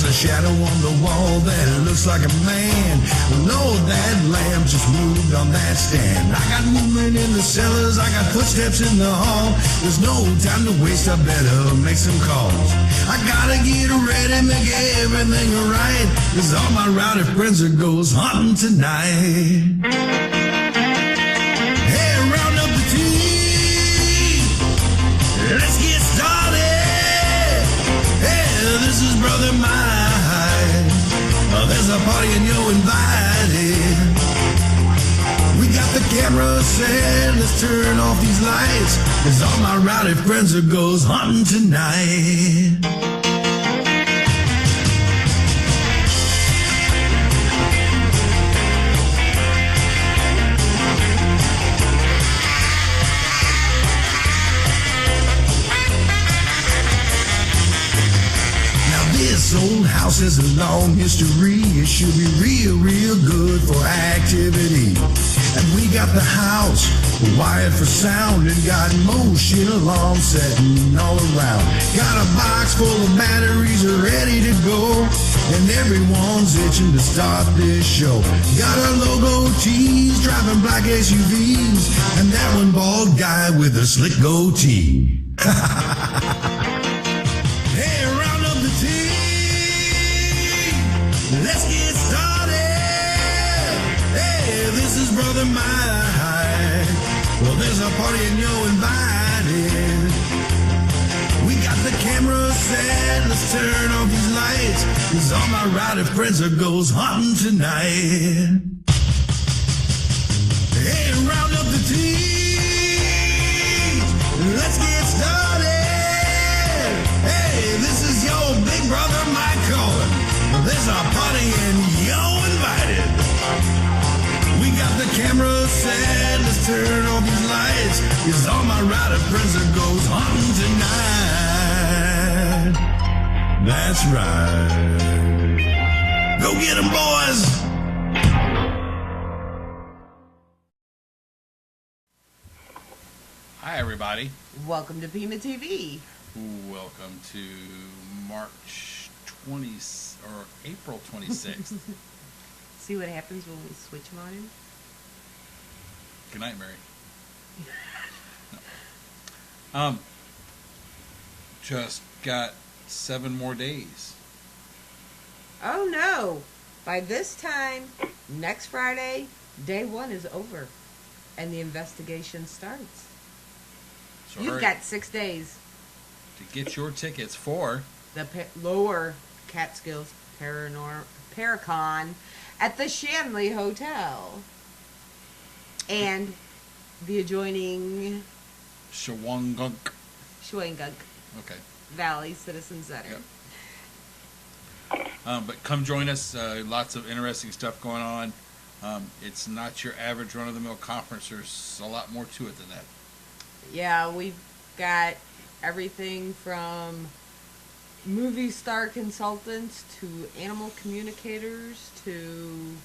There's a shadow on the wall that looks like a man. Lord, that lamp just moved on that stand. I got movement in the cellars, I got footsteps in the hall. There's no time to waste, I better make some calls. I gotta get ready, make everything right, 'cause all my rowdy friends are goes hunting tonight. Hey, round up the team, let's get started. Hey, this is Brother Mike. There's a party and you're invited. We got the camera set, let's turn off these lights, 'cause all my rowdy friends are goes hunting tonight. This old house has a long history. It should be real, real good for activity. And we got the house wired for sound and got motion alarms setting all around. Got a box full of batteries ready to go, and everyone's itching to start this show. Got our logo tees, driving black SUVs, and that one bald guy with a slick goatee. Hey, round up the team. Let's get started. Hey, this is Brother Mike. Well, there's a party and you're invited. We got the camera set, let's turn off these lights, 'cause all my rowdy friends are goes hunting tonight. Hey, round up the team. Let's get started. Hey, this is your big brother Mike calling. There's a party and you're invited. We got the camera set, let's turn off these lights, 'cause all my rowdy friends are goes hunting tonight. That's right. Go get 'em, boys. Hi, everybody. Welcome to Pema TV. Welcome to March 20th or April 26th. See what happens when we switch them on him? Good night, Mary. No. Just got 7 more days. Oh no! By this time, next Friday, day 1 is over, and the investigation starts. So You've hurry got 6 days. to get your tickets for The lower Catskills Paracon at the Shanley Hotel and the adjoining Shawangunk. Shwangunk Okay. Valley Citizen Center. Yep. But come join us. Lots of interesting stuff going on. It's not your average run-of-the-mill conference. There's a lot more to it than that. Yeah, we've got everything from movie star consultants to animal communicators to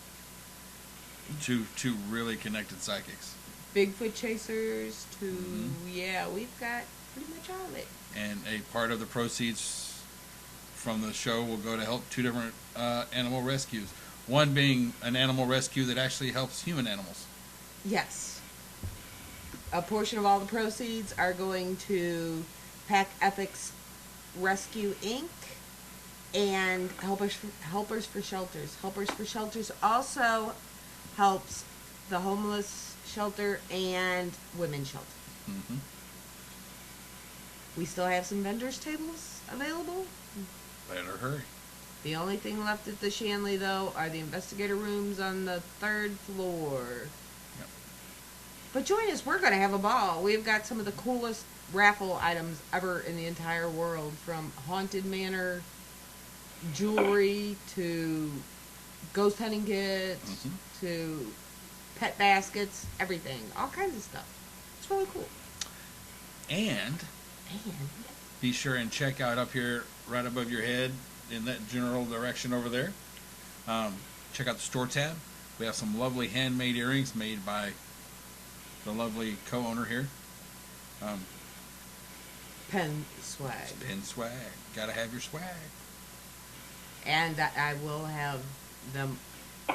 Two really connected psychics. Bigfoot chasers to, yeah, we've got pretty much all of it. And a part of the proceeds from the show will go to help 2 different animal rescues. One being an animal rescue that actually helps human animals. Yes. A portion of all the proceeds are going to Pack Ethics Rescue Inc. and Helpers for Shelters. Helpers for Shelters also helps the homeless shelter and women's shelter. Mm-hmm. We still have some vendors' tables available. Better hurry. The only thing left at the Shanley, though, are the investigator rooms on the 3rd floor. Yep. But join us. We're going to have a ball. We've got some of the coolest raffle items ever in the entire world, from Haunted Manor jewelry to ghost hunting kits to pet baskets, everything. All kinds of stuff. It's really cool. And be sure and check out up here right above your head in that general direction over there. Check out the store tab. We have some lovely handmade earrings made by the lovely co-owner here. Pen swag. Pen swag. Gotta have your swag. And I will have them,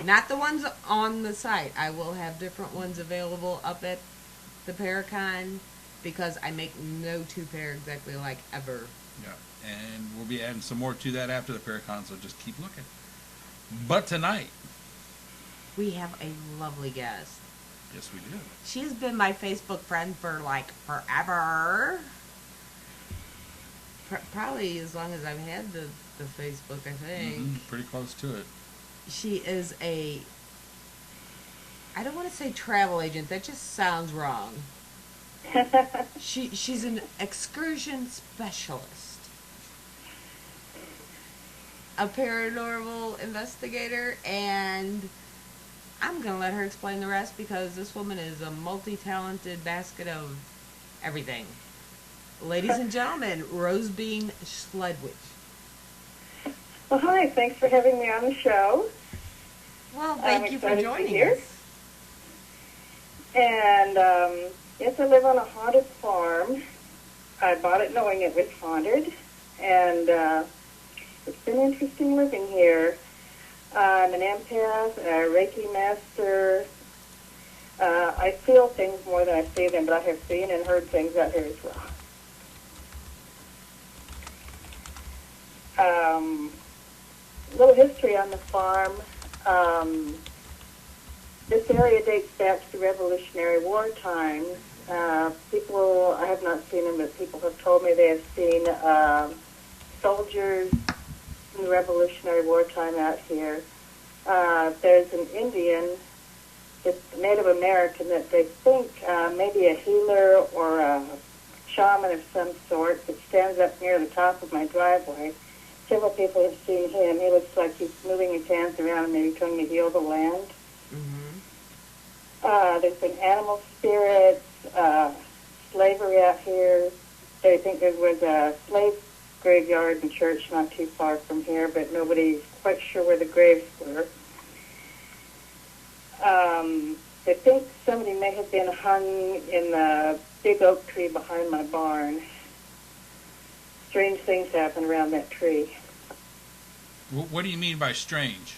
not the ones on the site. I will have different ones available up at the Paracon because I make no two pair exactly like ever. Yeah, and we'll be adding some more to that after the Paracon, so just keep looking. But tonight, We have a lovely guest. yes, we do. She has been my Facebook friend for like forever. Probably as long as I've had the Facebook, I think. Pretty close to it. She is I don't want to say travel agent, that just sounds wrong. She's an excursion specialist, a paranormal investigator, and I'm going to let her explain the rest because this woman is a multi-talented basket of everything. Ladies and gentlemen, Rose Bean Schledwitze. Well, hi. Thanks for having me on the show. Well, thank you for excited to be joining here. us. And yes, I live on a haunted farm. I bought it knowing it was haunted, and it's been interesting living here. I'm an empath, a Reiki master. I feel things more than I see them, but I have seen and heard things out here as well. A little history on the farm. This area dates back to the Revolutionary War times. People, I have not seen them, but people have told me they have seen soldiers in the Revolutionary War time out here. There's an Indian, it's Native American, that they think maybe a healer or a shaman of some sort that stands up near the top of my driveway. Several people have seen him. He looks like he's moving his hands around and maybe trying to heal the land. There's been animal spirits, slavery out here. They think there was a slave graveyard and church not too far from here, but nobody's quite sure where the graves were. They think somebody may have been hung in the big oak tree behind my barn. Strange things happen around that tree. What do you mean by strange?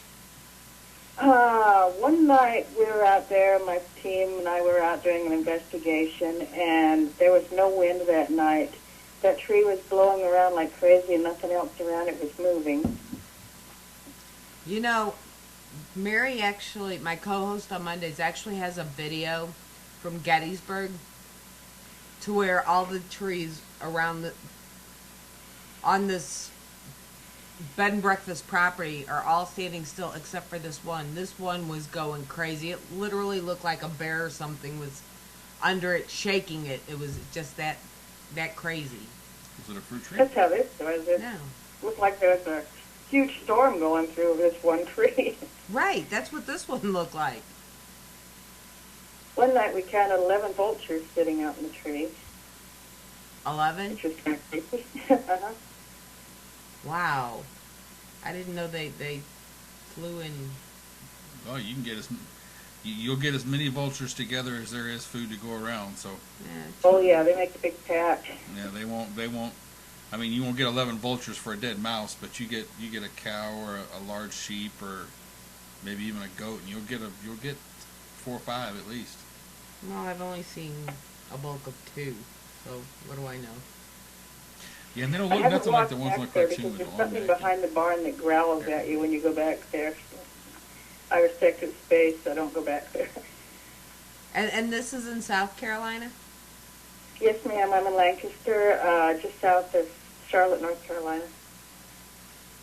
One night we were out there, my team and I were out doing an investigation, and there was no wind that night. That tree was blowing around like crazy and nothing else around it was moving. You know, Mary actually, my co-host on Mondays, actually has a video from Gettysburg to where all the trees around on this bed and breakfast property are all standing still except for this one. This one was going crazy. It literally looked like a bear or something was under it, shaking it. It was just that crazy. Was it a fruit tree? That's how this was. It No. looked like there was a huge storm going through this one tree. Right, that's what this one looked like. One night we counted 11 vultures sitting out in the tree, 11? which was kind of creepy. Wow. I didn't know they flew in. Oh, you can get you'll get as many vultures together as there is food to go around. So Yeah. Oh yeah, they make a big pack. yeah, they won't. I mean, you won't get 11 vultures for a dead mouse, but you get a cow or a large sheep or maybe even a goat, and you'll get 4 or 5 at least. Well, I've only seen a bulk of 2, so what do I know? Yeah, and they don't I look haven't nothing like the walked ones on the back there cartoon because with there's the long something neck. behind the barn that growls at you when you go back there. I respect its space, so I don't go back there. And this is in South Carolina? Yes, ma'am. I'm in Lancaster, just south of Charlotte, North Carolina.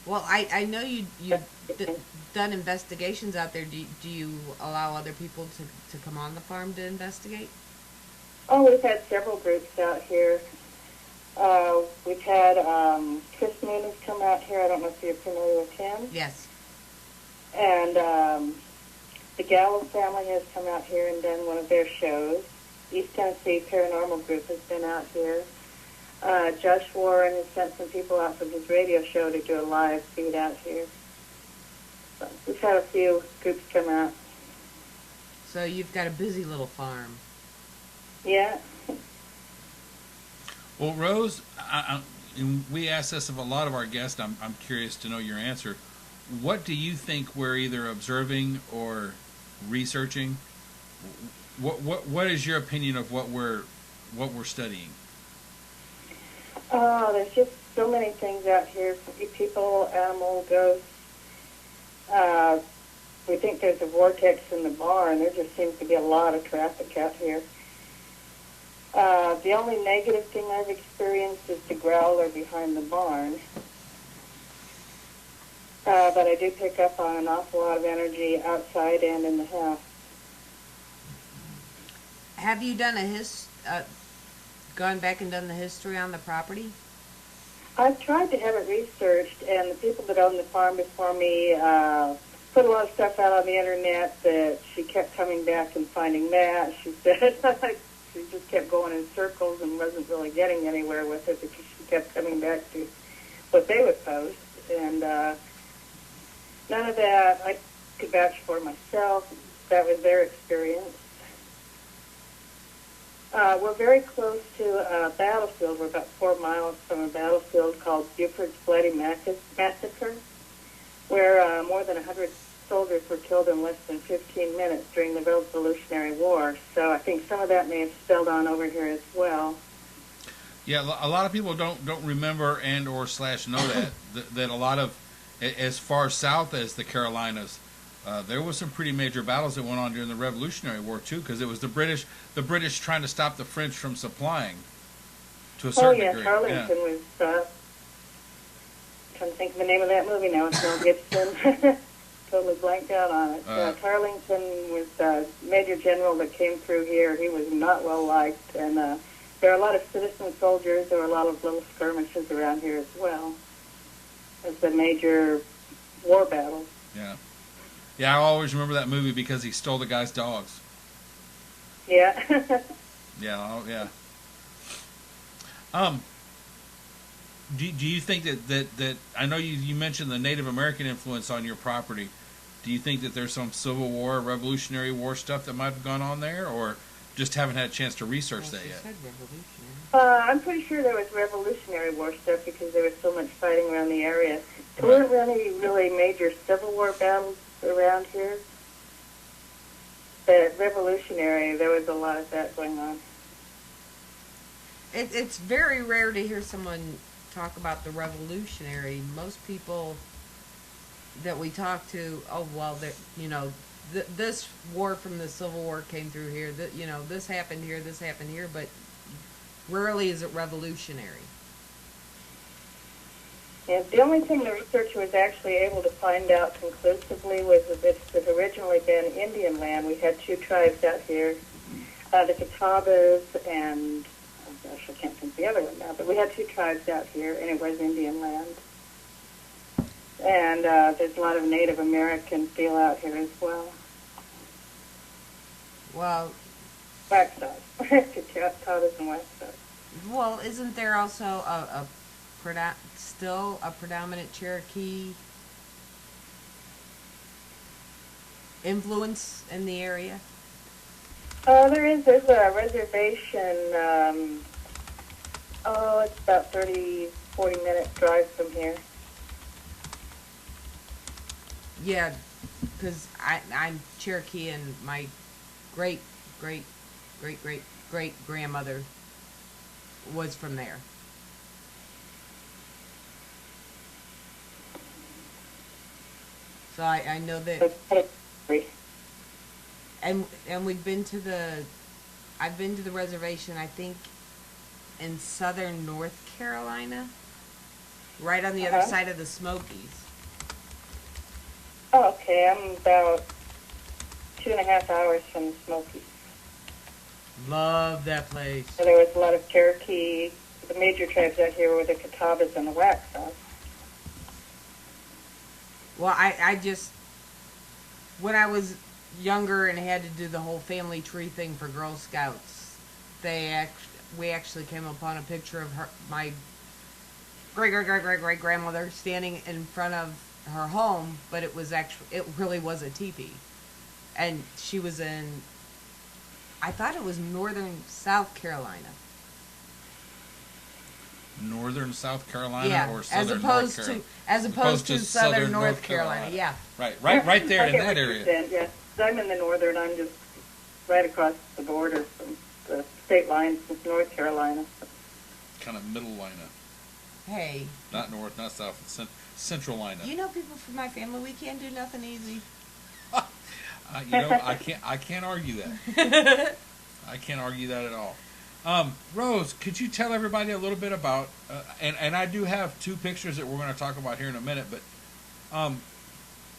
Well, I know you've done investigations out there. Do you allow other people to come on the farm to investigate? Oh, we've had several groups out here. We've had Chris Moon has come out here. I don't know if you're familiar with him. Yes. And the Gallo family has come out here and done one of their shows. East Tennessee Paranormal Group has been out here. Josh Warren has sent some people out from his radio show to do a live feed out here. So we've had a few groups come out. So you've got a busy little farm. Yeah. Well, Rose, and we ask this of a lot of our guests. I'm curious to know your answer. what do you think we're either observing or researching? What is your opinion of what we're studying? Oh, there's just so many things out here. People, animal, ghosts. We think there's a vortex in the barn. There just seems to be a lot of traffic out here. The only negative thing I've experienced is the growler behind the barn. But I do pick up on an awful lot of energy outside and in the house. Have you done gone back and done the history on the property? I've tried to have it researched, and the people that own the farm before me put a lot of stuff out on the internet that she kept coming back and finding that. She said she just kept going in circles and wasn't really getting anywhere with it because she kept coming back to what they would post. And none of that I could vouch for myself. That was their experience. We're very close to a battlefield. We're about 4 miles from a battlefield called Buford's Bloody Massacre, where more than 100 soldiers were killed in less than 15 minutes during the Revolutionary War. So I think some of that may have spilled on over here as well. Yeah, a lot of people don't remember and or / know that a lot of, as far south as the Carolinas, there was some pretty major battles that went on during the Revolutionary War too, because it was the British trying to stop the French from supplying to a certain degree. Arlington was. Trying to think of the name of that movie now. It's Mel Gibson. Totally blanked out on it. Tarleton was a major general that came through here. He was not well liked, and there are a lot of citizen soldiers. There were a lot of little skirmishes around here as well. It's a major war battle. Yeah. Yeah, I always remember that movie because he stole the guy's dogs. Yeah. Yeah. Do you think that I know you mentioned the Native American influence on your property? Do you think that there's some Civil War, Revolutionary War stuff that might have gone on there, or just haven't had a chance to research that yet? I'm pretty sure there was Revolutionary War stuff because there was so much fighting around the area. There weren't really major Civil War battles around here. But Revolutionary, there was a lot of that going on. It's very rare to hear someone talk about the Revolutionary. Most people that we talk to, this war from the Civil War came through here. This happened here, but rarely is it revolutionary. Yeah, the only thing the researcher was actually able to find out conclusively was that this had originally been Indian land. We had 2 tribes out here, the Catawbas and, oh gosh, I can't think of the other one now, but we had 2 tribes out here, and it was Indian land. And there's a lot of Native American feel out here as well. Well, Waxhaws. Catawbas and Waxhaws. Well, isn't there also still a predominant Cherokee influence in the area? There's a reservation. It's about 40-minute drive from here. Yeah, because I'm Cherokee, and my great grandmother was from there. So I know that, and I've been to the reservation, I think, in southern North Carolina, right on the other side of the Smokies. Oh, okay. I'm about 2.5 hours from the Smokies. Love that place. So there was a lot of Cherokee. The major tribes out here were the Catawbas and the Waxhaws. Well, I just, when I was younger and had to do the whole family tree thing for Girl Scouts, we actually came upon a picture of my great grandmother standing in front of her home, but it really was a teepee, and she was in, I thought it was northern South Carolina. northern South Carolina Yeah, or as southern North opposed Carolina. to southern North Carolina. Yeah. Right there I in get that what you're area. saying, yeah. I'm in the northern. I'm just right across the border from the state lines with North Carolina. Kind of middle lineup. Hey, Not north, not south, central lineup. you know, people from my family, we can't do nothing easy. I can't argue that. I can't argue that at all. Rose, could you tell everybody a little bit about, and I do have 2 pictures that we're going to talk about here in a minute, but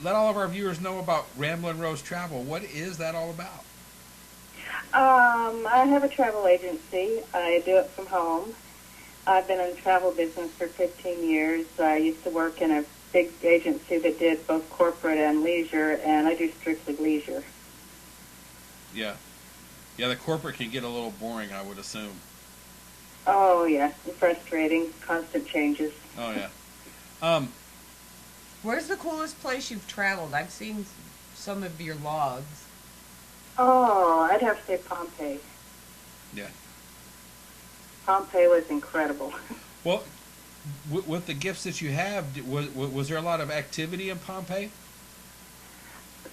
let all of our viewers know about Ramblin' Rose Travel. What is that all about? I have a travel agency. I do it from home. I've been in the travel business for 15 years. I used to work in a big agency that did both corporate and leisure, and I do strictly leisure. Yeah. Yeah, the corporate can get a little boring, I would assume. Oh, yeah. And frustrating. Constant changes. Oh, yeah. Where's the coolest place you've traveled? I've seen some of your logs. Oh, I'd have to say Pompeii. Yeah. Pompeii was incredible. Well, with the gifts that you have, was there a lot of activity in Pompeii?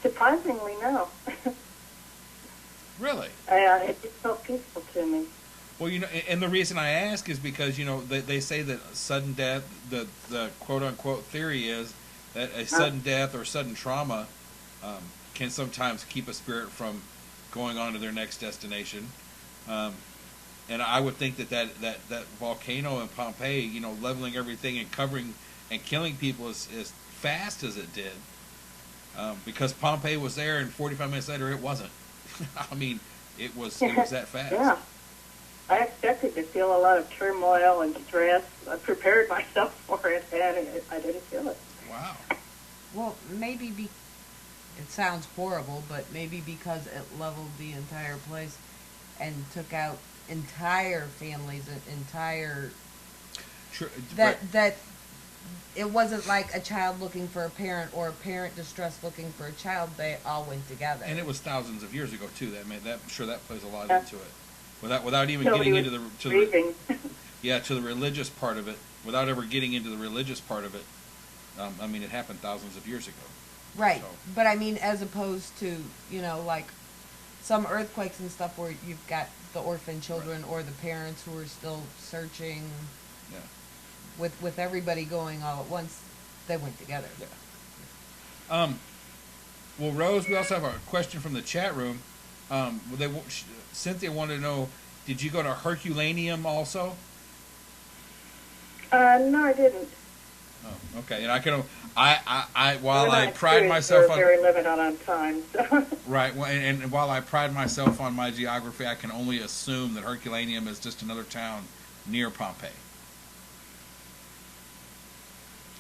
Surprisingly, no. Really? It just felt peaceful to me. Well, and the reason I ask is because, they say that sudden death, the quote-unquote theory is that a sudden death or sudden trauma can sometimes keep a spirit from going on to their next destination. And I would think that volcano in Pompeii, leveling everything and covering and killing people as fast as it did, because Pompeii was there and 45 minutes later it wasn't. I mean, it was that fast. Yeah. I expected to feel a lot of turmoil and stress. I prepared myself for it, and I didn't feel it. Wow. Well, maybe it sounds horrible, but maybe because it leveled the entire place and took out entire families, entire... True. That it wasn't like a child looking for a parent or a parent distressed looking for a child. They all went together. And it was thousands of years ago too. I'm sure that plays a lot into it. Without even Nobody getting into was to grieving. the religious part of it, without ever getting into the religious part of it. I mean, it happened thousands of years ago. Right. So. But I mean, as opposed to, like some earthquakes and stuff where you've got the orphan children or the parents who are still searching. Yeah. With everybody going all at once, they went together. Yeah. Well, Rose, we also have a question from the chat room. Cynthia wanted to know, did you go to Herculaneum also? No, I didn't. Oh, okay. And while We're I not pride curious. myself We're on very limited on time. So. right, and while I pride myself on my geography, I can only assume that Herculaneum is just another town near Pompeii.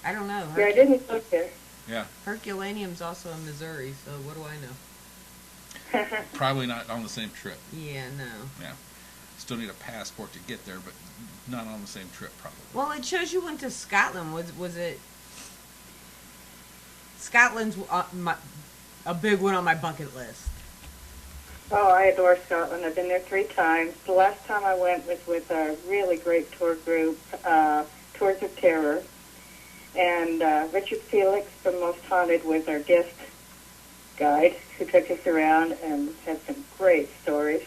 I don't know. Yeah, I didn't look there. Yeah. Herculaneum's also in Missouri, so what do I know? Probably not on the same trip. Yeah, no. Yeah. Still need a passport to get there, but not on the same trip, probably. Well, it shows you went to Scotland. Was it? Scotland's a big one on my bucket list. Oh, I adore Scotland. I've been there 3 times. The last time I went was with a really great tour group, Tours of Terror. And Richard Felix from Most Haunted was our guest guide who took us around and had some great stories.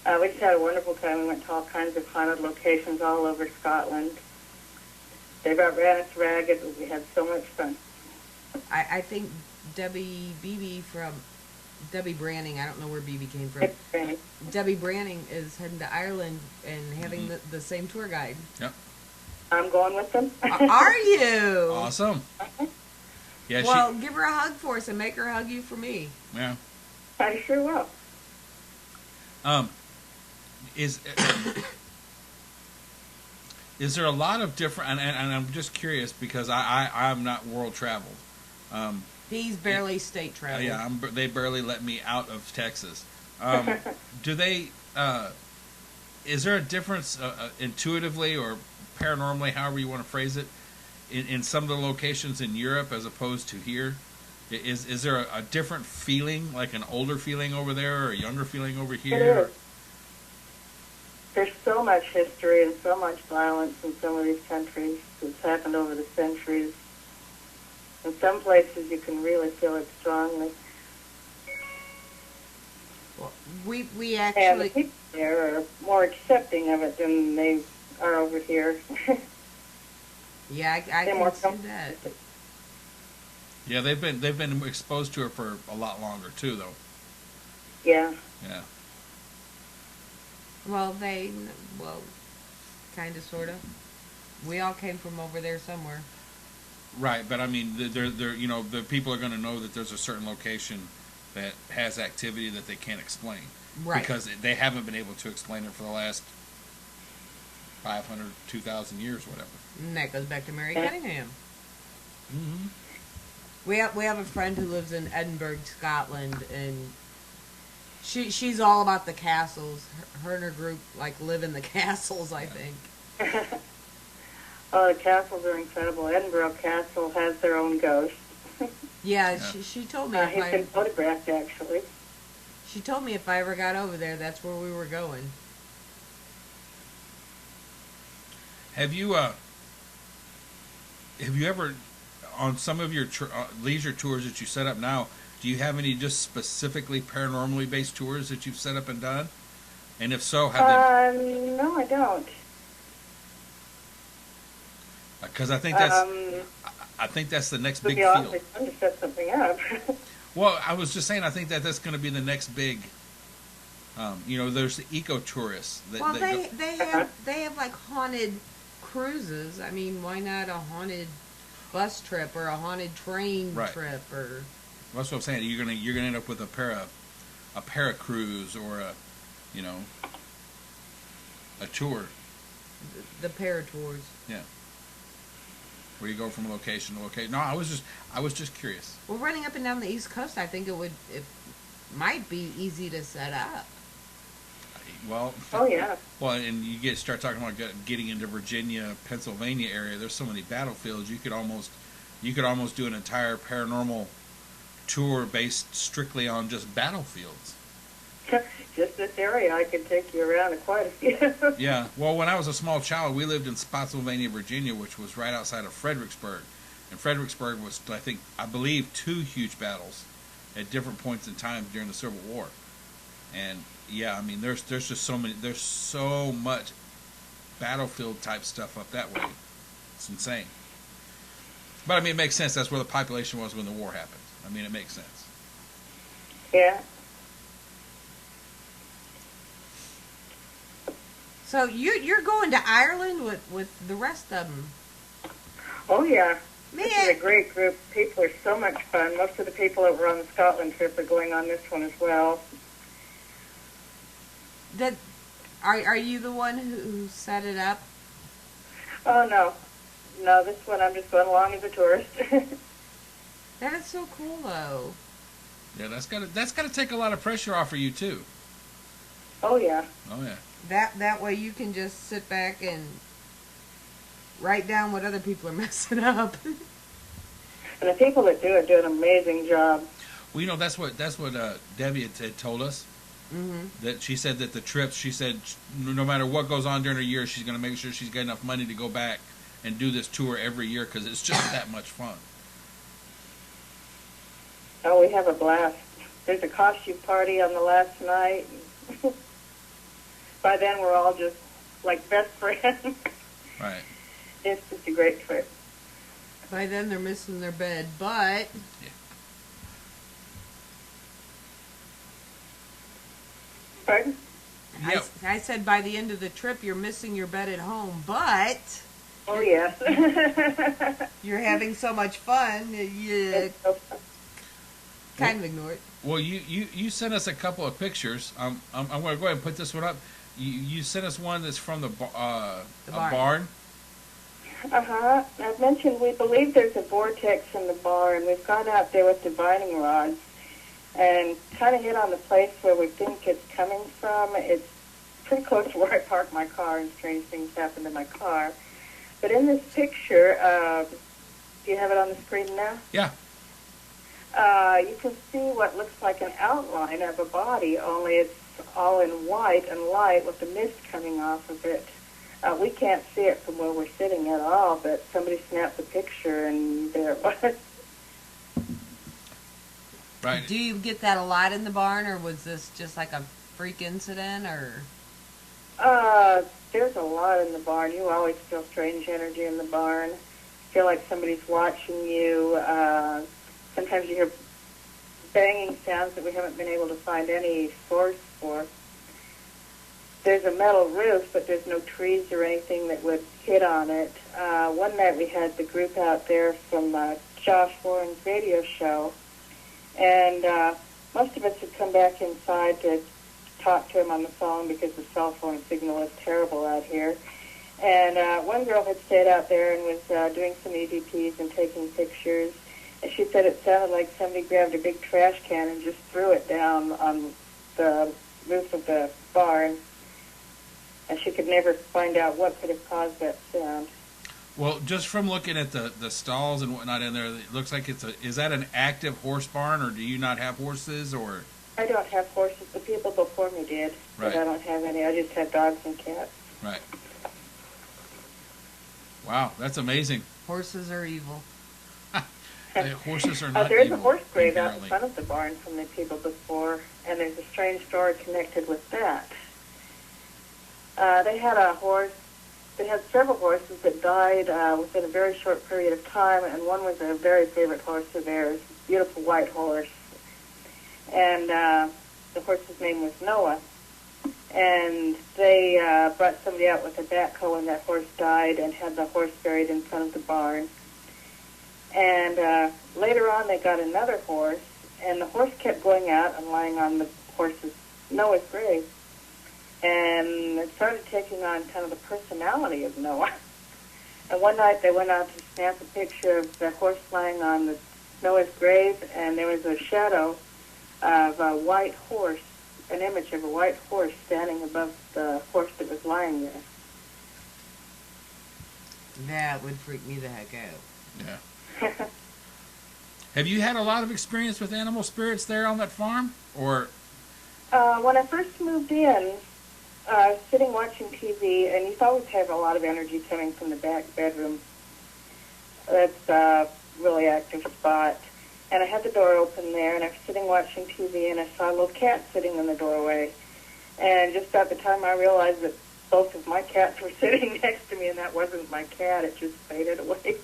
We just had a wonderful time. We went to all kinds of haunted locations all over Scotland. They about ran us ragged, but we had so much fun. I think Debbie Branning, I don't know where BB came from. Debbie Branning is heading to Ireland and having the same tour guide. Yep. I'm going with them. Are you? Awesome. Yeah. Well, give her a hug for us and make her hug you for me. Yeah. I sure will. Is there a lot of different? And I'm just curious because I'm not world traveled. He's barely state traveled. Yeah, they barely let me out of Texas. Do they? Is there a difference intuitively or paranormally, however you want to phrase it, in some of the locations in Europe as opposed to here? Is there a different feeling, like an older feeling over there or a younger feeling over here? It is. there's so much history and so much violence in some of these countries. It's happened over the centuries. In some places, you can really feel it strongly. Well, we And the actually, people there are more accepting of it than they are over here. yeah, I They're more can see comfortable that. with it. Yeah, they've been exposed to her for a lot longer too, though. Yeah. Yeah. Well, kind of, sort of. We all came from over there somewhere. Right, but I mean, they're you know, the people are going to know that there's a certain location that has activity that they can't explain, Right. because they haven't been able to explain it for the last 500, 2,000 years, whatever. And that goes back to Mary Yeah. Cunningham. Mm-hmm. We have a friend who lives in Edinburgh, Scotland, and she's all about the castles. Her and her group like live in the castles, I think. Oh, the castles are incredible. Edinburgh Castle has their own ghost. Yeah, Yeah. she told me He's been photographed, actually. she told me if I ever got over there, that's where we were going. Have you ever, on some of your leisure tours that you set up now, do you have any just specifically paranormally based tours that you've set up and done? And if so, have they? No, I don't. Because I think that's the next It would big be field. awfully fun to set something up. Well, I was just saying, I think that's going to be the next big. You know, there's the eco tourists. Well, they have like haunted cruises. I mean, why not a haunted bus trip or a haunted train Right. trip or? That's what I'm saying. You're gonna end up with a para cruise or a tour. The paratours. Yeah. Where you go from location to location. No, I was just curious. Well, running up and down the East Coast, I think it might be easy to set up. Well. Oh, yeah. Well, and you start talking about getting into Virginia, Pennsylvania area. There's so many battlefields. You could almost do an entire paranormal tour based strictly on just battlefields. Just this area, I could take you around to quite a few. Yeah. Well, when I was a small child, we lived in Spotsylvania, Virginia, which was right outside of Fredericksburg. And Fredericksburg was, I believe, 2 huge battles at different points in time during the Civil War. And yeah, I mean, there's just so much battlefield type stuff up that way. It's insane. But I mean, it makes sense. That's where the population was when the war happened. I mean, it makes sense. Yeah. So you're going to Ireland with the rest of them. Oh, yeah. Man. This is a great group. People are so much fun. Most of the people that were on the Scotland trip are going on this one as well. Are you the one who set it up? Oh, no. No, this one I'm just going along as a tourist. That is so cool, though. Yeah, that's gotta take a lot of pressure off of you too. Oh, yeah. Oh yeah. That way you can just sit back and write down what other people are messing up. And the people that do it do an amazing job. Well, you know, that's what Debbie had told us. Mm-hmm. That she said that the trips, she said no matter what goes on during her year, she's going to make sure she's got enough money to go back and do this tour every year because it's just that much fun. Oh, we have a blast. There's a costume party on the last night. By then, we're all just like best friends. Right. It's just a great trip. By then they're missing their bed, but Yeah. Pardon? Yeah. I said by the end of the trip you're missing your bed at home, but Oh, yes. you're having so much fun, you It's so fun. kind of ignore it. Well, you sent us a couple of pictures. I'm going to go ahead and put this one up. You sent us one that's from the barn. barn. Uh-huh. I've mentioned we believe there's a vortex in the barn. We've gone out there with divining rods and kind of hit on the place where we think it's coming from. It's pretty close to where I park my car, and strange things happen to my car. But in this picture, do you have it on the screen now? Yeah. You can see what looks like an outline of a body, only it's all in white and light with the mist coming off of it. We can't see it from where we're sitting at all, but somebody snapped the picture, and there it was. Right. Do you get that a lot in the barn, or was this just like a freak incident, or? There's a lot in the barn. You always feel strange energy in the barn. Feel like somebody's watching you. Sometimes you hear banging sounds that we haven't been able to find any source for. There's a metal roof, but there's no trees or anything that would hit on it. One night we had the group out there from Josh Warren's radio show, and most of us had come back inside to talk to him on the phone because the cell phone signal is terrible out here. And one girl had stayed out there and was doing some EVPs and taking pictures. And she said it sounded like somebody grabbed a big trash can and just threw it down on the roof of the barn. And she could never find out what could have caused that sound. Well, just from looking at the stalls and whatnot in there, it looks like is that an active horse barn, or do you not have horses, or? I don't have horses. The people before me did, Right. but I don't have any. I just have dogs and cats. Right. Wow, that's amazing. Horses are evil. Horses are not There's evil, a horse grave out in inherently. front of the barn from the people before, and there's a strange story connected with that. They had a horse. They had several horses that died within a very short period of time, and one was a very favorite horse of theirs, a beautiful white horse. And the horse's name was Noah. And they brought somebody out with a backhoe when that horse died and had the horse buried in front of the barn. And later on, they got another horse, and the horse kept going out and lying on the horse's Noah's grave. And it started taking on kind of the personality of Noah. And one night they went out to snap a picture of the horse lying on the Noah's grave, and there was a shadow of a white horse, an image of a white horse standing above the horse that was lying there. That would freak me the heck out. Yeah. Have you had a lot of experience with animal spirits there on that farm, or? When I first moved in, I was sitting watching TV, and you always have a lot of energy coming from the back bedroom. That's a really active spot. And I had the door open there, and I was sitting watching TV, and I saw a little cat sitting in the doorway. And just about the time I realized that both of my cats were sitting next to me, and that wasn't my cat, it just faded away.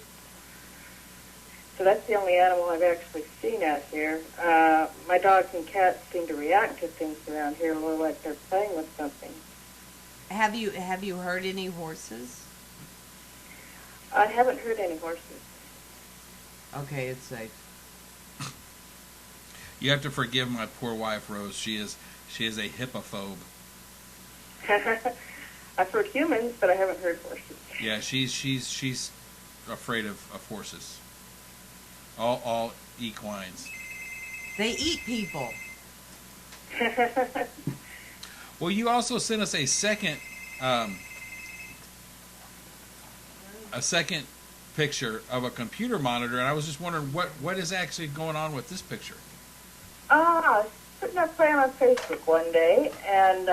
So that's the only animal I've actually seen out here. My dogs and cats seem to react to things around here a little like they're playing with something. Have you heard any horses? I haven't heard any horses. Okay, it's safe. You have to forgive my poor wife, Rose. She is a hippophobe. I've heard humans, but I haven't heard horses. Yeah, she's afraid of horses. All equines. They eat people. Well, you also sent us a second picture of a computer monitor, and I was just wondering what is actually going on with this picture. I was putting up playing on Facebook one day, and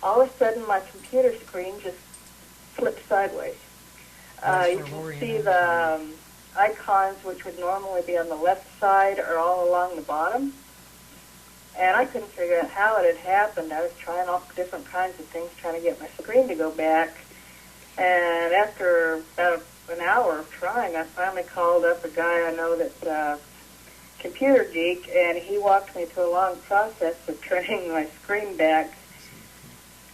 all of a sudden my computer screen just flipped sideways. You can see the icons, which would normally be on the left side, are all along the bottom. And I couldn't figure out how it had happened. I was trying all different kinds of things, trying to get my screen to go back. And after about an hour of trying, I finally called up a guy I know that's a computer geek, and he walked me through a long process of turning my screen back.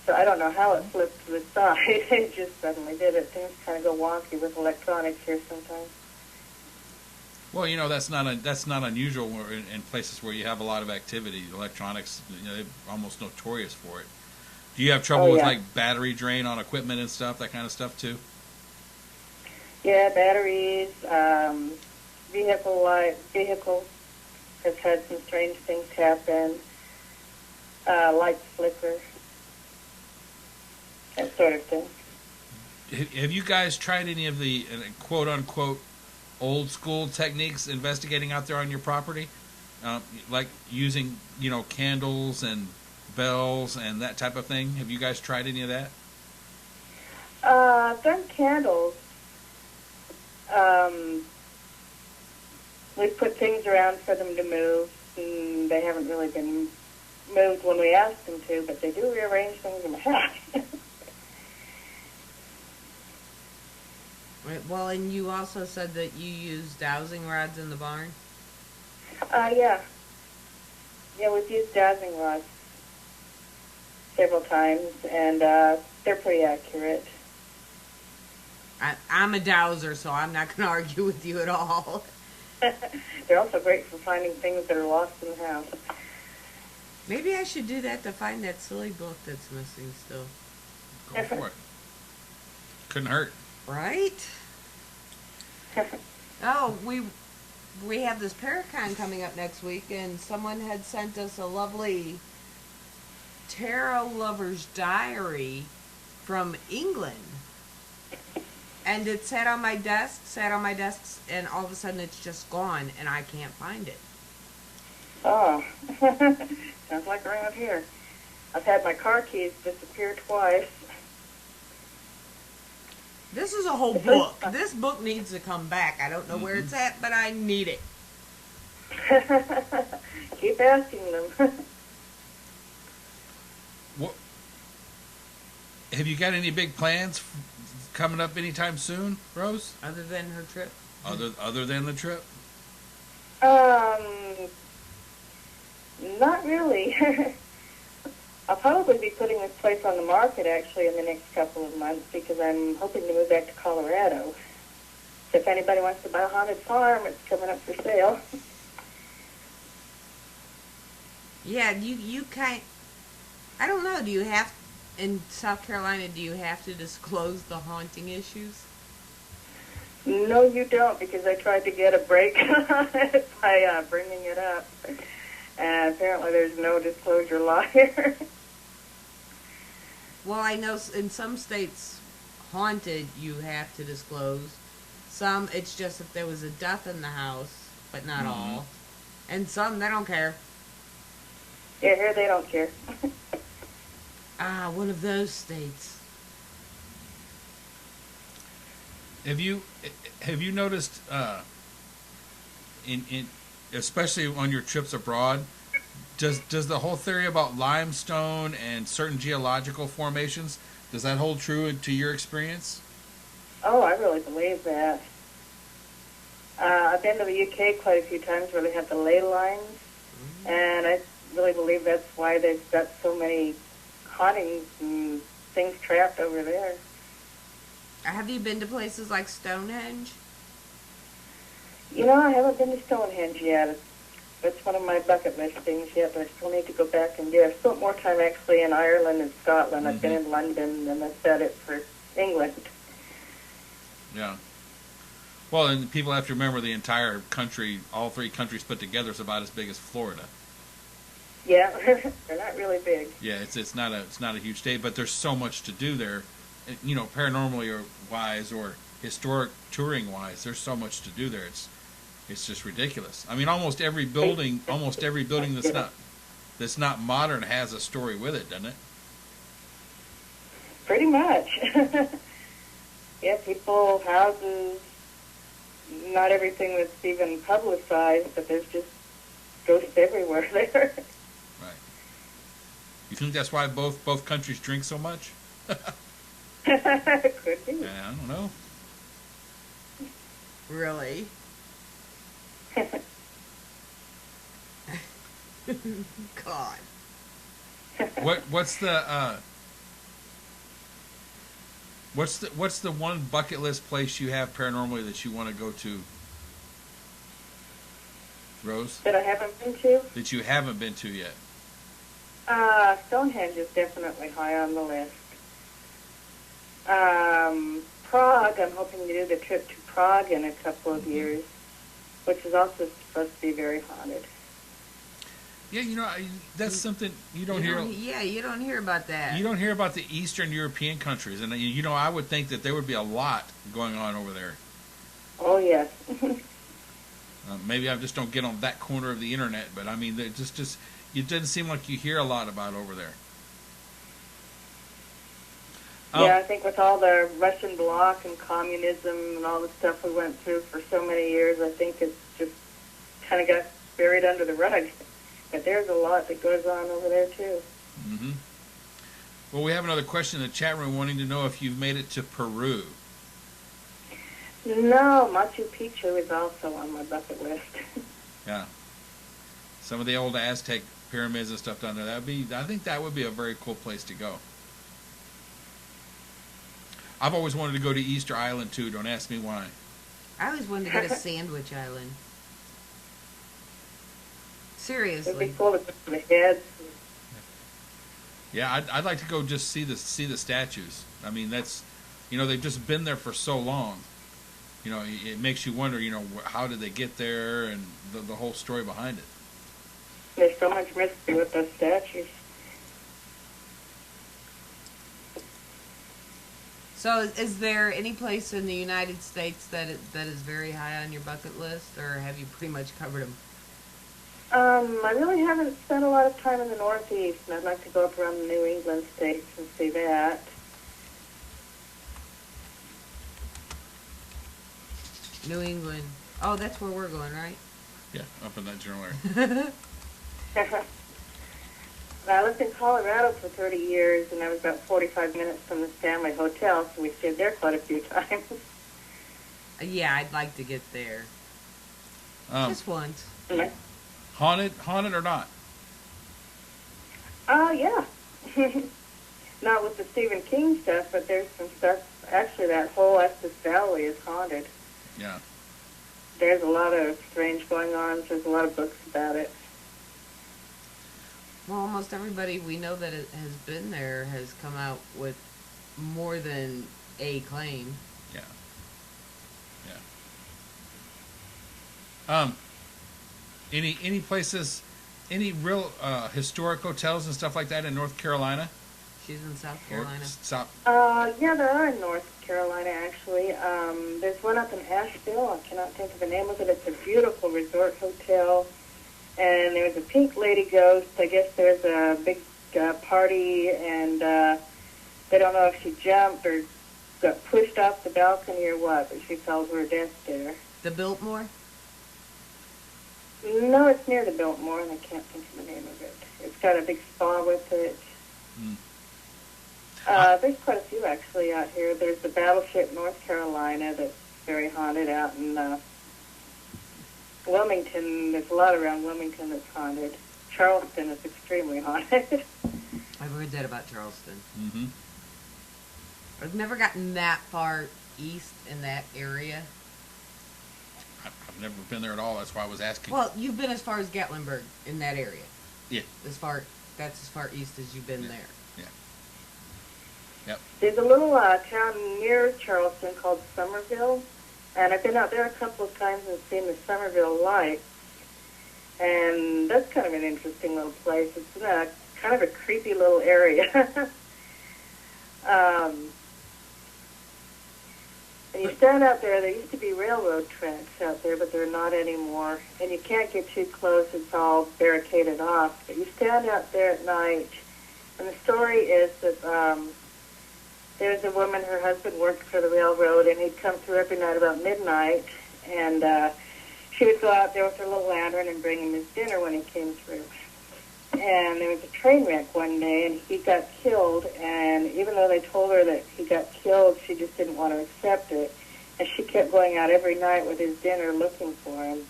So I don't know how it flipped to the side. It just suddenly did it. Things kind of go wonky with electronics here sometimes. Well, that's not unusual in places where you have a lot of activity. Electronics, they're almost notorious for it. Do you have trouble with like battery drain on equipment and stuff, that kind of stuff too? Yeah, batteries, vehicle has had some strange things happen. Lights flicker, that sort of thing. Have you guys tried any of the quote unquote old school techniques investigating out there on your property, like using candles and bells and that type of thing. Have you guys tried any of that? I've done candles. We've put things around for them to move, and they haven't really been moved when we ask them to, but they do rearrange things in the house. Right, well, and you also said that you use dowsing rods in the barn? Yeah. Yeah, we've used dowsing rods several times, and they're pretty accurate. I'm a dowser, so I'm not going to argue with you at all. They're also great for finding things that are lost in the house. Maybe I should do that to find that silly book that's missing still. Go for it. Couldn't hurt. Right? Oh, we have this Paracon coming up next week, and someone had sent us a lovely tarot lover's diary from England. And it sat on my desk, and all of a sudden it's just gone, and I can't find it. Oh, sounds like around here. I've had my car keys disappear twice. This is a whole book. This book needs to come back. I don't know where it's at, but I need it. Keep asking them. What? Have you got any big plans coming up anytime soon, Rose? Other than her trip? Other than the trip? Not really. I'll probably be putting this place on the market, actually, in the next couple of months, because I'm hoping to move back to Colorado. So if anybody wants to buy a haunted farm, it's coming up for sale. Yeah, you can't... I don't know, do you have... In South Carolina, do you have to disclose the haunting issues? No, you don't, because I tried to get a break on it by bringing it up. And apparently there's no disclosure law here. Well, I know in some states, haunted, you have to disclose. Some, it's just if there was a death in the house, but not all. And some, they don't care. Yeah, here they don't care. One of those states. Have you noticed in especially on your trips abroad, does the whole theory about limestone and certain geological formations, does that hold true to your experience? Oh, I really believe that. I've been to the UK quite a few times where they have the ley lines, and I really believe that's why they've got so many hauntings and things trapped over there. Have you been to places like Stonehenge? You know, I haven't been to Stonehenge yet. It's one of my bucket list things yet, but I still need to go back and do it. I've spent more time actually in Ireland and Scotland. I've been in London, and I've said it for England. Yeah. Well, and people have to remember the entire country, all three countries put together, is about as big as Florida. Yeah, they're not really big. Yeah, it's not a huge state, but there's so much to do there, you know, paranormally wise or historic touring wise. There's so much to do there. It's just ridiculous. I mean, almost every building that's not modern has a story with it, doesn't it? Pretty much. Yeah, people, houses, not everything that's even publicized, but there's just ghosts everywhere there. Right. You think that's why both countries drink so much? Could be. I don't know. Really? God. What's the one bucket list place you have paranormally that you want to go to, Rose? That I haven't been to? That you haven't been to yet? Stonehenge is definitely high on the list. Prague, I'm hoping to do the trip to Prague in a couple of years, which is also supposed to be very haunted. Yeah, you know, that's something you don't hear. Yeah, you don't hear about that. You don't hear about the Eastern European countries, and you know, I would think that there would be a lot going on over there. Oh yes. Maybe I just don't get on that corner of the internet, but I mean, it doesn't seem like you hear a lot about over there. Yeah, I think with all the Russian bloc and communism and all the stuff we went through for so many years, I think it's just kind of got buried under the rug. But there's a lot that goes on over there, too. Mm-hmm. Well, we have another question in the chat room wanting to know if you've made it to Peru. No, Machu Picchu is also on my bucket list. Yeah. Some of the old Aztec pyramids and stuff down there. I think that would be a very cool place to go. I've always wanted to go to Easter Island, too. Don't ask me why. I always wanted to go to Sandwich Island. It'd be Seriously. cool to go to the heads. Yeah, I'd like to go just see the statues. I mean, that's, they've just been there for so long. It makes you wonder, how did they get there and the whole story behind it. There's so much mystery with those statues. So, is there any place in the United States that is very high on your bucket list, or have you pretty much covered them? I really haven't spent a lot of time in the Northeast, and I'd like to go up around the New England states and see that. New England. Oh, that's where we're going, right? Yeah, up in that general area. I lived in Colorado for 30 years, and I was about 45 minutes from the Stanley Hotel, so we stayed there quite a few times. Yeah, I'd like to get there. Just once. Haunted or not? Yeah. Not with the Stephen King stuff, but there's some stuff. Actually, that whole Estes Valley is haunted. Yeah. There's a lot of strange going on. There's a lot of books about it. Well, almost everybody we know that has been there has come out with more than a claim. Yeah. Yeah. Any places, any real historic hotels and stuff like that in North Carolina? She's in South Carolina. Yeah, there are in North Carolina, actually. There's one up in Asheville. I cannot think of the name of it. It's a beautiful resort hotel. And there's a pink lady ghost. I guess there's a big party, and they don't know if she jumped or got pushed off the balcony or what, but she fell to her death there. The Biltmore? No, it's near the Biltmore, and I can't think of the name of it. It's got a big spa with it. There's quite a few, actually, out here. There's the Battleship North Carolina that's very haunted out in Wilmington. There's a lot around Wilmington that's haunted. Charleston is extremely haunted. I've heard that about Charleston. Mm-hmm. I've never gotten that far east in that area. I've never been there at all. That's why I was asking. Well, you've been as far as Gatlinburg in that area. Yeah. That's as far east as you've been there. Yeah. Yep. There's a little town near Charleston called Somerville, and I've been out there a couple of times and seen the Somerville lights, and that's kind of an interesting little place. It's in a kind of a creepy little area. And you stand out there, there used to be railroad tracks out there, but they're not anymore. And you can't get too close, it's all barricaded off. But you stand out there at night, and the story is that there's a woman, her husband worked for the railroad, and he'd come through every night about midnight, and she would go out there with her little lantern and bring him his dinner when he came through. And there was a train wreck one day, and he got killed, and even though they told her that he got killed, she just didn't want to accept it. And she kept going out every night with his dinner looking for him.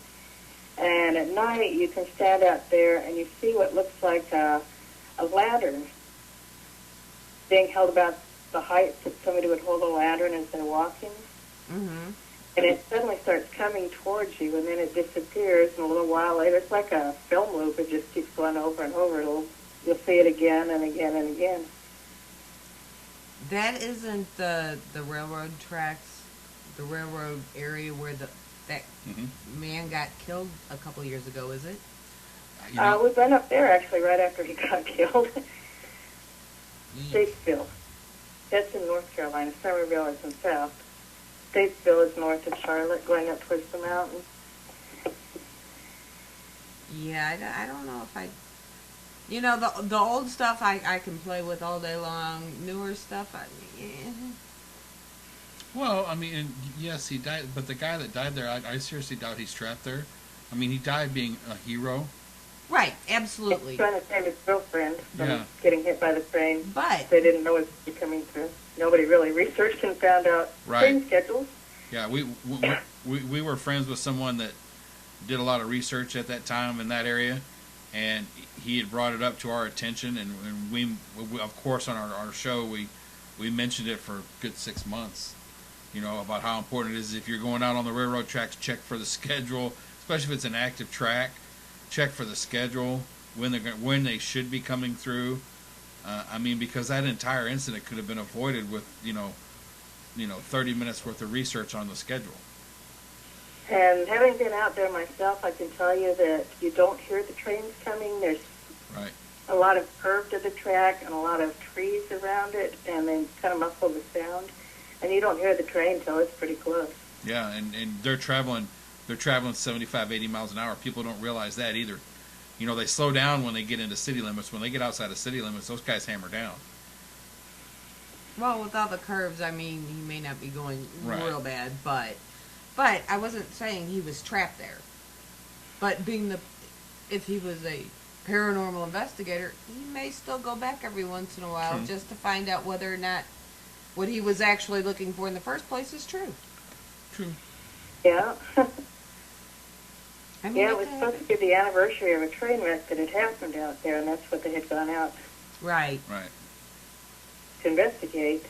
And at night, you can stand out there, and you see what looks like a lantern being held about the height that somebody would hold a lantern as they're walking. Mm-hmm. And it suddenly starts coming towards you, and then it disappears, and a little while later, it's like a film loop. It just keeps going over and over. You'll see it again and again and again. That isn't the railroad tracks, the railroad area where that man got killed a couple years ago, is it? We went up there, actually, right after he got killed. Statesville. That's in North Carolina. Somerville is in South. Statesville is north of Charlotte, going up towards the mountains. Yeah, I don't know if I... You know, the old stuff I can play with all day long. Newer stuff, Well, I mean, and yes, he died, but the guy that died there, I seriously doubt he's trapped there. I mean, he died being a hero. Right, absolutely. He's trying to save his girlfriend from Yeah. getting hit by the train. But They didn't know it was coming through. Nobody really researched and found out train schedules. Yeah, we were friends with someone that did a lot of research at that time in that area, and he had brought it up to our attention, and we of course on our show we mentioned it for a good 6 months, you know, about how important it is if you're going out on the railroad tracks, check for the schedule, especially if it's an active track, check for the schedule, when they should be coming through. I mean, because that entire incident could have been avoided with, you know, 30 minutes worth of research on the schedule. And having been out there myself, I can tell you that you don't hear the trains coming. There's Right. a lot of curve to the track and a lot of trees around it, and they kind of muffle the sound. And you don't hear the train until it's pretty close. Yeah, and they're traveling 75, 80 miles an hour. People don't realize that either. You know, they slow down when they get into city limits. When they get outside of city limits, those guys hammer down. well, with all the curves, I mean, he may not be going Right. real bad, but I wasn't saying he was trapped there. But if he was a paranormal investigator, he may still go back every once in a while True. just to find out whether or not what he was actually looking for in the first place is true. True. Yeah. I mean, Yeah, it that was could supposed to happen. be the anniversary of a train wreck that had happened out there, and that's what they had gone out Right. Right. to investigate.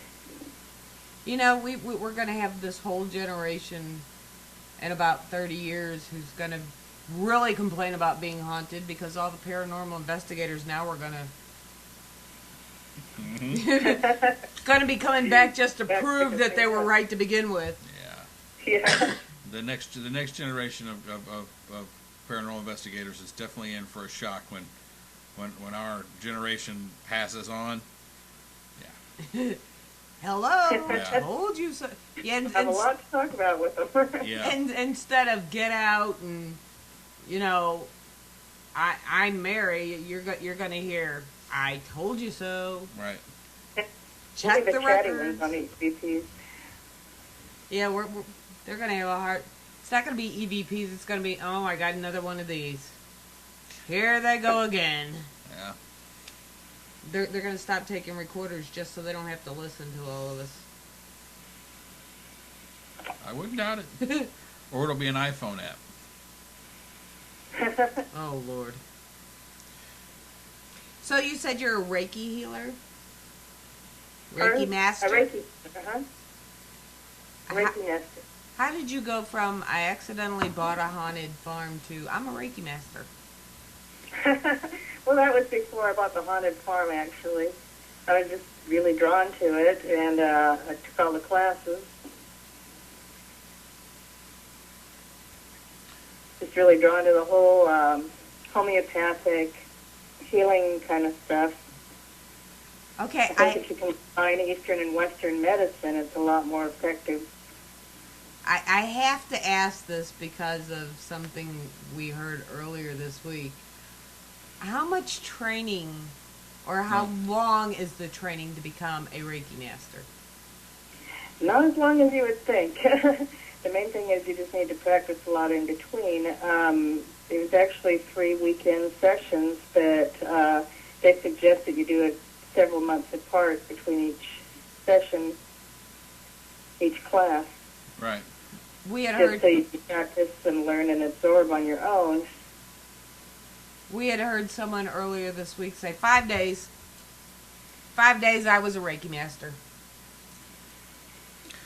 You know, we're going to have this whole generation in about 30 years who's going to really complain about being haunted because all the paranormal investigators now are going to going to be coming back just to prove that they were right to begin with. Yeah. Yeah. The next generation of paranormal investigators is definitely in for a shock when our generation passes on. Yeah. Hello, Yeah. told you so. Yeah, I have a lot to talk about with them. Yeah. and instead of get out and, you know, I'm Mary, you're going to hear, I told you so. Right. Check Only the chatty records. ones on EVPs. Yeah, they're going to have a hard... It's not going to be EVPs. It's going to be, oh, I got another one of these. Here they go again. Yeah. They're going to stop taking recorders just so they don't have to listen to all of us. I wouldn't doubt it. Or it'll be an iPhone app. Oh, Lord. So you said you're a Reiki healer? Reiki master? A Reiki. Uh-huh. How- Reiki master. How did you go from I accidentally bought a haunted farm to I'm a Reiki master? Well, that was before I bought the haunted farm, actually. I was just really drawn to it, and I took all the classes. Just really drawn to the whole homeopathic healing kind of stuff. Okay, I think if you combine Eastern and Western medicine, it's a lot more effective. I have to ask this because of something we heard earlier this week. How much training or how long is the training to become a Reiki master? Not as long as you would think. The main thing is you just need to practice a lot in between. It was actually 3 weekend sessions that they suggest that you do it several months apart between each session, each class, Right. We had just heard so you can practice and learn and absorb on your own. someone earlier this week say 5 days. 5 days I was a Reiki master.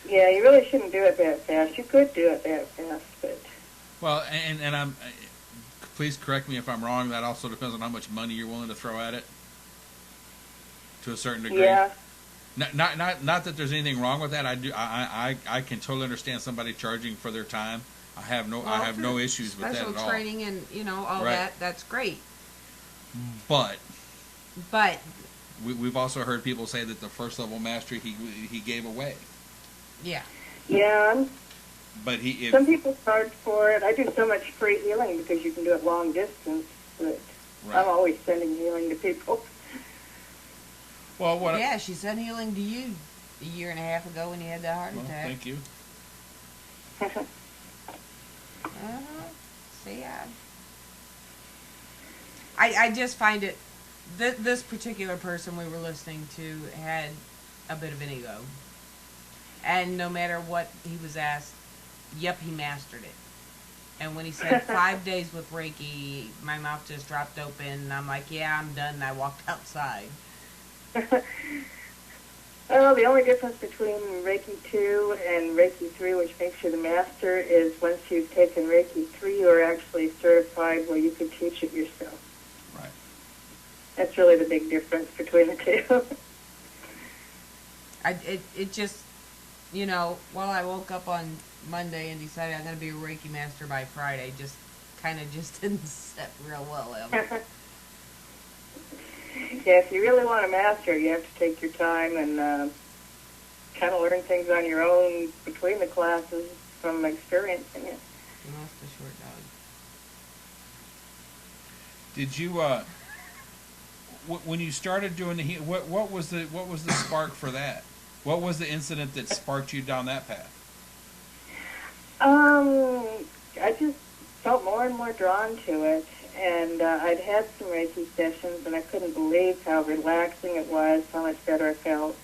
Yeah, you really shouldn't do it that fast. You could do it that fast, but Well, and I'm. Please correct me if I'm wrong. That also depends on how much money you're willing to throw at it. To a certain degree. yeah. Not that there's anything wrong with that. I can totally understand somebody charging for their time. I have no issues with that Special at all. training and, all Right. that, that's great. But But, we've also heard people say that the first level mastery he gave away. yeah. Yeah, But he, Some people charge for it. I do so much free healing because you can do it long distance that right. I'm always sending healing to people. Well, what? Yeah, she sent healing to you a year and a half ago when you had that heart Well, attack. thank you. See, I just find it, this particular person we were listening to had a bit of an ego. And no matter what he was asked, yep, he mastered it. And when he said 5 days with Reiki, my mouth just dropped open, and I'm like, yeah, I'm done, and I walked outside. Well, the only difference between Reiki 2 and Reiki 3, which makes you the master, is once you've taken Reiki 3, you are actually certified where you can teach it yourself. Right. That's really the big difference between the two. It just, you know, while I woke up on Monday and decided I'm going to be a Reiki master by Friday, just kind of just didn't set real well. Yeah, if you really want to master, you have to take your time and kind of learn things on your own between the classes from experiencing it. You lost the short dog. Did you when you started doing the what was the spark for that? What was the incident that sparked you down that path? I just felt more and more drawn to it, and I'd had some Reiki sessions, and I couldn't believe how relaxing it was, how much better I felt.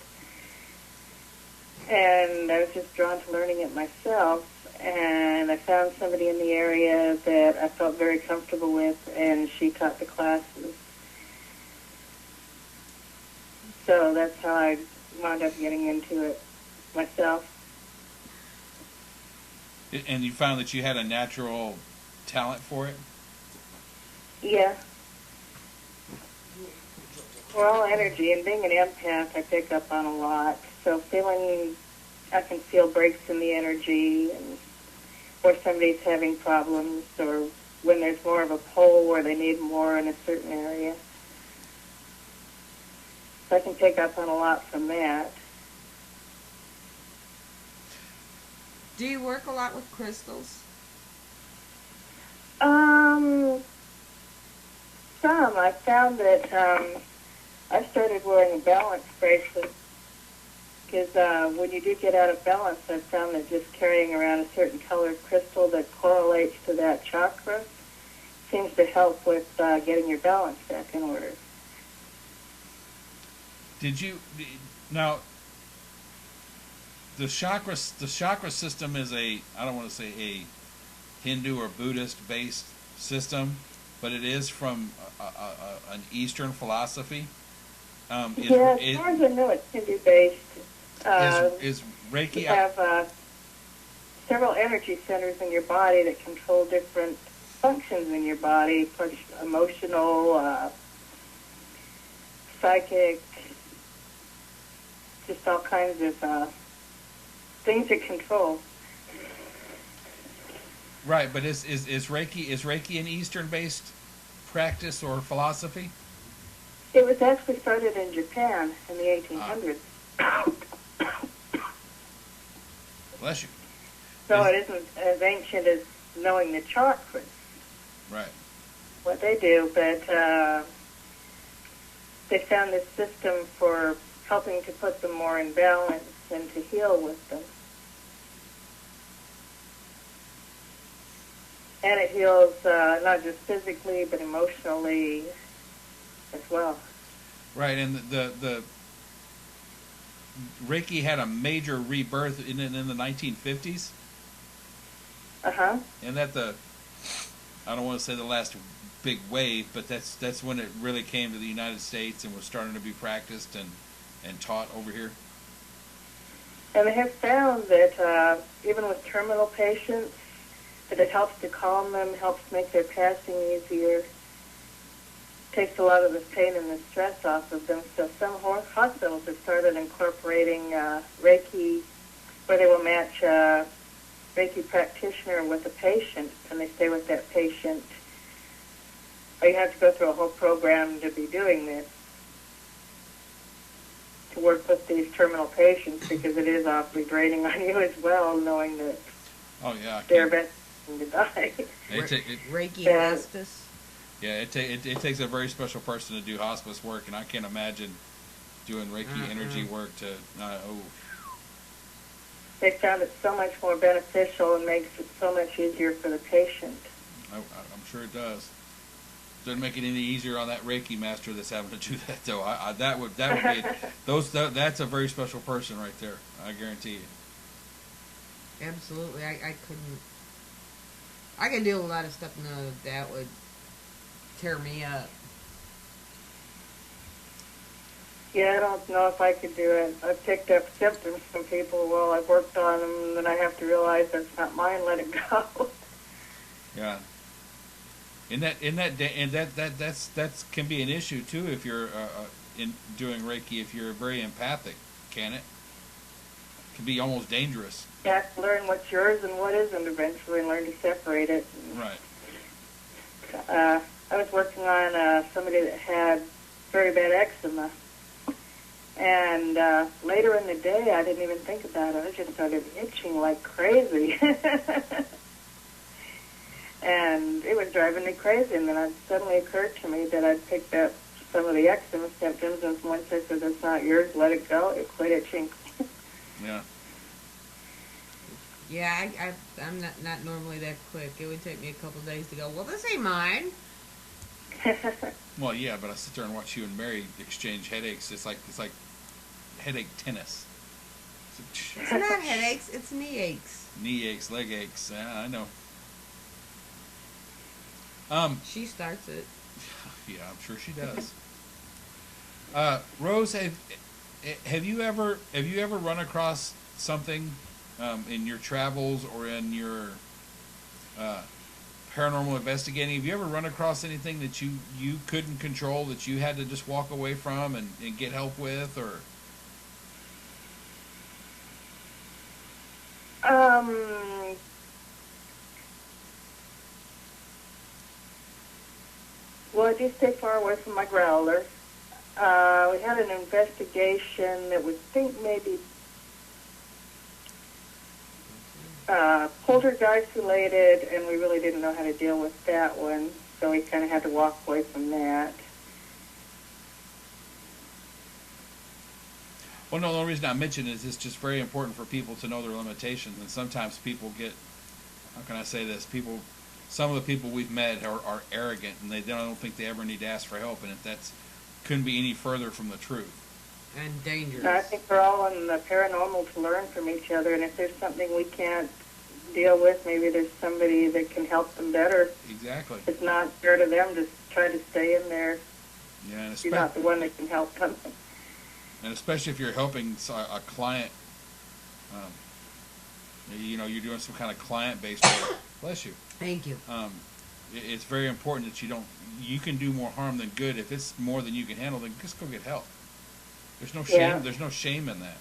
And I was just drawn to learning it myself, and I found somebody in the area that I felt very comfortable with, and she taught the classes. So that's how I wound up getting into it myself. And you found that you had a natural talent for it? Yeah. We're all energy, and being an empath, I pick up on a lot. So I can feel breaks in the energy, and where somebody's having problems, or when there's more of a pull where they need more in a certain area. So I can pick up on a lot from that. Do you work a lot with crystals? Some. I found that I started wearing a balance bracelet because when you do get out of balance, I found that just carrying around a certain colored crystal that correlates to that chakra seems to help with getting your balance back in order. Now, the chakra system is I don't want to say a Hindu or Buddhist based system, but it is from an Eastern philosophy. As far as I know, it's Hindu based. Is Reiki? You have several energy centers in your body that control different functions in your body, emotional, psychic, just all kinds of things to control. Right, but is Reiki an Eastern based practice or philosophy? It was actually started in Japan in the 1800s. Bless you. So it isn't as ancient as knowing the chakras. Right. What they do, but they found this system for helping to put them more in balance and to heal with them. And it heals not just physically, but emotionally as well. Right, and the Reiki had a major rebirth in the 1950s. Uh-huh. And that I don't want to say the last big wave, but that's when it really came to the United States and was starting to be practiced and taught over here. And they have found that even with terminal patients, that it helps to calm them, helps make their passing easier, takes a lot of the pain and the stress off of them. So some hospitals have started incorporating Reiki, where they will match a Reiki practitioner with a patient, and they stay with that patient. Or you have to go through a whole program to be doing this, to work with these terminal patients, because it is awfully draining on you as well, knowing that Oh yeah, I they're can't. eventually to die. Reiki Yeah. hospice. Yeah, it takes a very special person to do hospice work, and I can't imagine doing Reiki energy work to. They found it so much more beneficial and makes it so much easier for the patient. I'm sure it does. Doesn't make it any easier on that Reiki master that's having to do that though. That would be that's a very special person right there. I guarantee you. Absolutely, I couldn't. I can deal with a lot of stuff. No, that would tear me up. Yeah, I don't know if I could do it. I've picked up symptoms from people while I've worked on them, and then I have to realize that's not mine. Let it go. Yeah. That can be an issue too if you're in doing Reiki. If you're very empathic, can it? It can be almost dangerous. You have to learn what's yours and what isn't eventually, and learn to separate it. Right. I was working on somebody that had very bad eczema. And later in the day, I didn't even think about it. I just started itching like crazy. And it was driving me crazy. And then it suddenly occurred to me that I'd picked up some of the eczema symptoms. And once I said, that's not yours, let it go, it quit itching. Yeah. Yeah, I'm not normally that quick. It would take me a couple days to go, well, this ain't mine. Well, yeah, but I sit there and watch you and Mary exchange headaches. It's like headache tennis. It's not headaches, it's knee aches. Knee aches, leg aches. Yeah, I know. She starts it. Yeah, I'm sure she does. Rose, have you ever run across something in your travels or in your paranormal investigating? Have you ever run across anything that you couldn't control, that you had to just walk away from and get help with, or? Well, I do stay far away from my growler. We had an investigation that would think maybe poltergeist related, and we really didn't know how to deal with that one, so we kind of had to walk away from that. Well, no, the only reason I mention it is it's just very important for people to know their limitations, and sometimes people get, how can I say this, some of the people we've met are arrogant, and they don't think they ever need to ask for help, and if that's couldn't be any further from the truth. And dangerous. I think we're all in the paranormal to learn from each other, and if there's something we can't deal with, maybe there's somebody that can help them better. Exactly. It's not fair to them to try to stay in there. Yeah, and You're not the one that can help them. And especially if you're helping a client, you're doing some kind of client-based work. Bless you. Thank you. It's very important that you can do more harm than good. If it's more than you can handle, then just go get help. There's no shame. Yeah. There's no shame in that.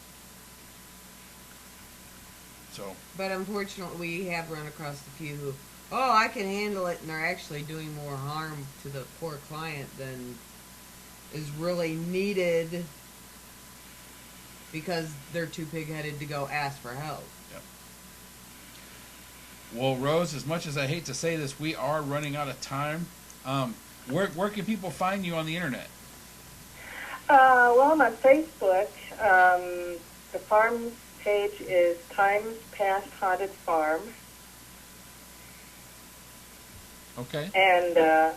So. But unfortunately, we have run across a few who, I can handle it, and they're actually doing more harm to the poor client than is really needed because they're too pig-headed to go ask for help. Yep. Well, Rose, as much as I hate to say this, we are running out of time. Where can people find you on the internet? Well, I'm on Facebook. The farm page is Times Past Haunted Farm. Okay. And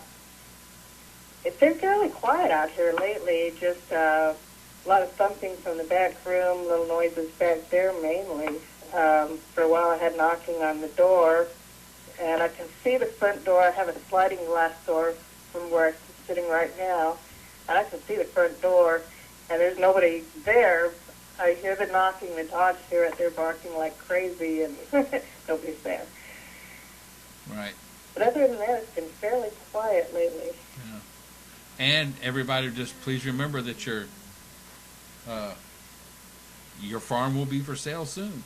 it's been fairly quiet out here lately. Just a lot of thumping from the back room, little noises back there mainly. For a while I had knocking on the door, and I can see the front door. I have a sliding glass door from where I'm sitting right now, and I can see the front door, and there's nobody there. I hear the knocking, the dogs hear it, they're barking like crazy, and nobody's there. Right. But other than that, it's been fairly quiet lately. Yeah. And everybody, just please remember that your farm will be for sale soon.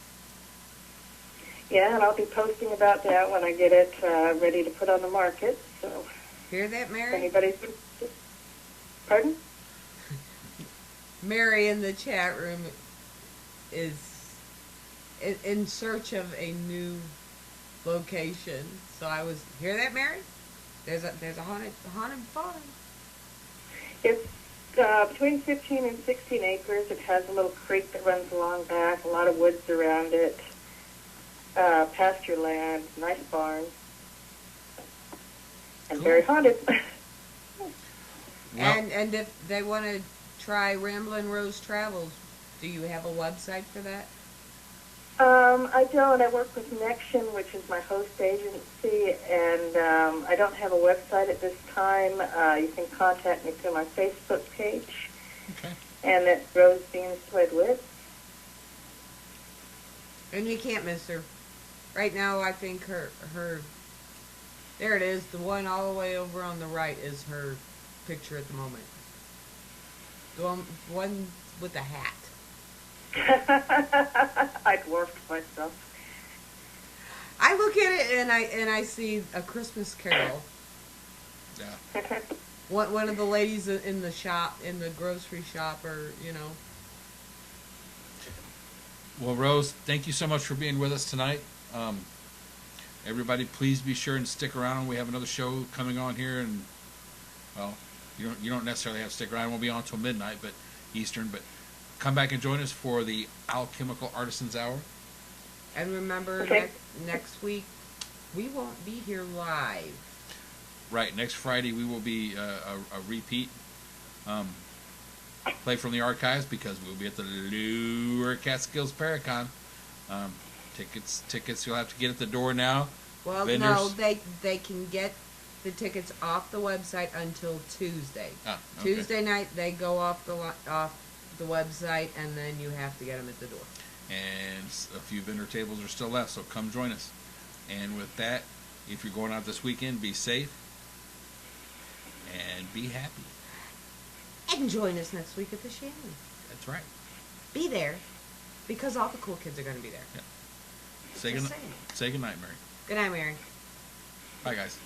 Yeah, and I'll be posting about that when I get it ready to put on the market. So, Hear that, Mary? anybody's... Pardon? Mary in the chat room is in search of a new location. So I was, hear that, Mary? There's a haunted farm. It's between 15 and 16 acres. It has a little creek that runs along back, a lot of woods around it, pasture land, nice barn, and Cool. very haunted. Well, And if they want to try Ramblin' Rose Travels, do you have a website for that? I don't. I work with Nexion, which is my host agency, and I don't have a website at this time. You can contact me through my Facebook page, okay. and it's Rose Bean Schledwitze. And you can't miss her. Right now, I think her, there it is. The one all the way over on the right is her picture at the moment. The one with the hat. I dwarfed myself. I look at it and I see A Christmas Carol. Yeah. One of the ladies in the shop, in the grocery shop, or Well, Rose, thank you so much for being with us tonight. Everybody, please be sure and stick around. We have another show coming on here, and well, you don't necessarily have to stick around. It won't be on until midnight, but Eastern. But come back and join us for the Alchemical Artisans Hour. And remember, Okay. next week we won't be here live. Right, next Friday we will be a repeat. Play from the archives because we'll be at the Lower Catskills Paracon. Tickets you'll have to get at the door now. Well, Vendors. no, they can get the tickets off the website until Tuesday. Ah, okay. Tuesday night they go off the website, and then you have to get them at the door. And a few vendor tables are still left, so come join us. And with that, if you're going out this weekend, be safe and be happy. And join us next week at the Shannon. That's right. Be there, because all the cool kids are going to be there. Yeah. Say Just good saying. say good night, Mary. Good night, Mary. Bye, guys.